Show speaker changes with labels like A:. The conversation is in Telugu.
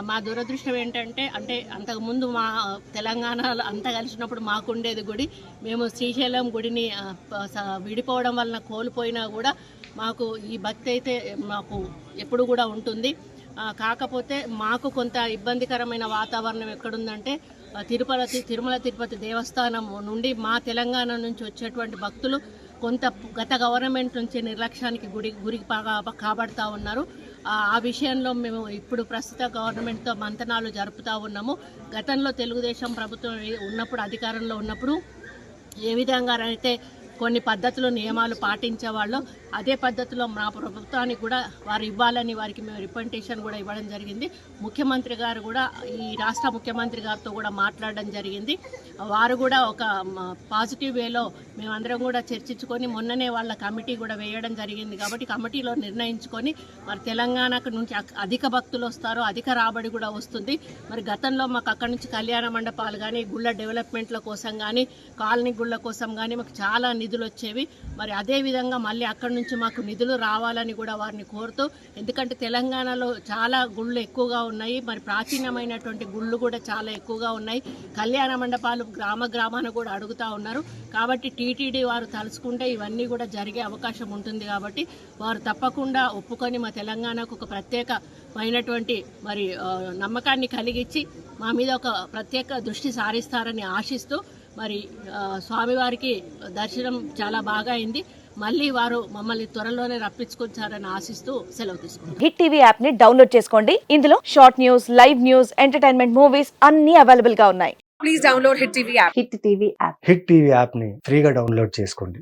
A: మా దురదృష్టం ఏంటంటే అంతకుముందు మా తెలంగాణలో అంతా కలిసినప్పుడు మాకుండేది గుడి. మేము శ్రీశైలం గుడిని విడిపోవడం వలన కోల్పోయినా కూడా మాకు ఈ భక్తి అయితే మాకు ఎప్పుడు కూడా ఉంటుంది. కాకపోతే మాకు కొంత ఇబ్బందికరమైన వాతావరణం ఎక్కడుందంటే తిరుమల తిరుపతి దేవస్థానం నుండి మా తెలంగాణ నుంచి వచ్చేటువంటి భక్తులు కొంత గత గవర్నమెంట్ నుంచి నిర్లక్ష్యానికి గురికి కాబడతా ఉన్నారు. ఆ విషయంలో మేము ఇప్పుడు ప్రస్తుత గవర్నమెంట్తో మంతనాలు జరుపుతూ ఉన్నాము. గతంలో తెలుగుదేశం ప్రభుత్వం ఉన్నప్పుడు అధికారంలో ఉన్నప్పుడు ఏ విధంగా అయితే కొన్ని పద్ధతులు నియమాలు పాటించేవాళ్ళు అదే పద్ధతిలో మా ప్రభుత్వానికి కూడా వారు ఇవ్వాలని వారికి మేము రిప్రజెంటేషన్ కూడా ఇవ్వడం జరిగింది. ముఖ్యమంత్రి గారు కూడా ఈ రాష్ట్ర ముఖ్యమంత్రి గారితో కూడా మాట్లాడడం జరిగింది. వారు కూడా ఒక పాజిటివ్ వేలో మేమందరం కూడా చర్చించుకొని మొన్ననే వాళ్ళ కమిటీ కూడా వేయడం జరిగింది. కాబట్టి కమిటీలో నిర్ణయించుకొని మరి తెలంగాణకు నుంచి అధిక భక్తులు వస్తారు, అధిక రాబడి కూడా వస్తుంది. మరి గతంలో మాకు అక్కడి నుంచి కళ్యాణ మండపాలు కానీ గుళ్ళ డెవలప్మెంట్ల కోసం కానీ కాలనీ గుళ్ళ కోసం కానీ మాకు చాలా నిధులు వచ్చేవి. మరి అదే విధంగా మళ్ళీ అక్కడి నుంచి మాకు నిధులు రావాలని కూడా వారిని కోరుతూ, ఎందుకంటే తెలంగాణలో చాలా గుళ్ళు ఎక్కువగా ఉన్నాయి, మరి ప్రాచీనమైనటువంటి గుళ్ళు కూడా చాలా ఎక్కువగా ఉన్నాయి. కళ్యాణ మండపాలు గ్రామాన కూడా అడుగుతూ ఉన్నారు. కాబట్టి టీటీడీ వారు తలుచుకుంటే ఇవన్నీ కూడా జరిగే అవకాశం ఉంటుంది. కాబట్టి వారు తప్పకుండా ఒప్పుకొని మా తెలంగాణకు ఒక ప్రత్యేకమైనటువంటి మరి నమ్మకాన్ని కలిగించి మా మీద ఒక ప్రత్యేక దృష్టి సారిస్తారని ఆశిస్తూ మరి స్వామివారికి దర్శనం చాలా బాగా అయింది. మళ్ళీ వారు మమ్మల్ని త్వరలోనే రప్పించుకొచ్చారని ఆశిస్తూ సెలవు తీసుకుంటాం.
B: హిట్ టీవీ యాప్ ని డౌన్లోడ్ చేసుకోండి. ఇందులో short news, live news, entertainment movies అన్ని అవైలబుల్ గా ఉన్నాయి. Please download hit TV app.
C: Hit TV app ని ఫ్రీగా డౌన్లోడ్ చేసుకోండి.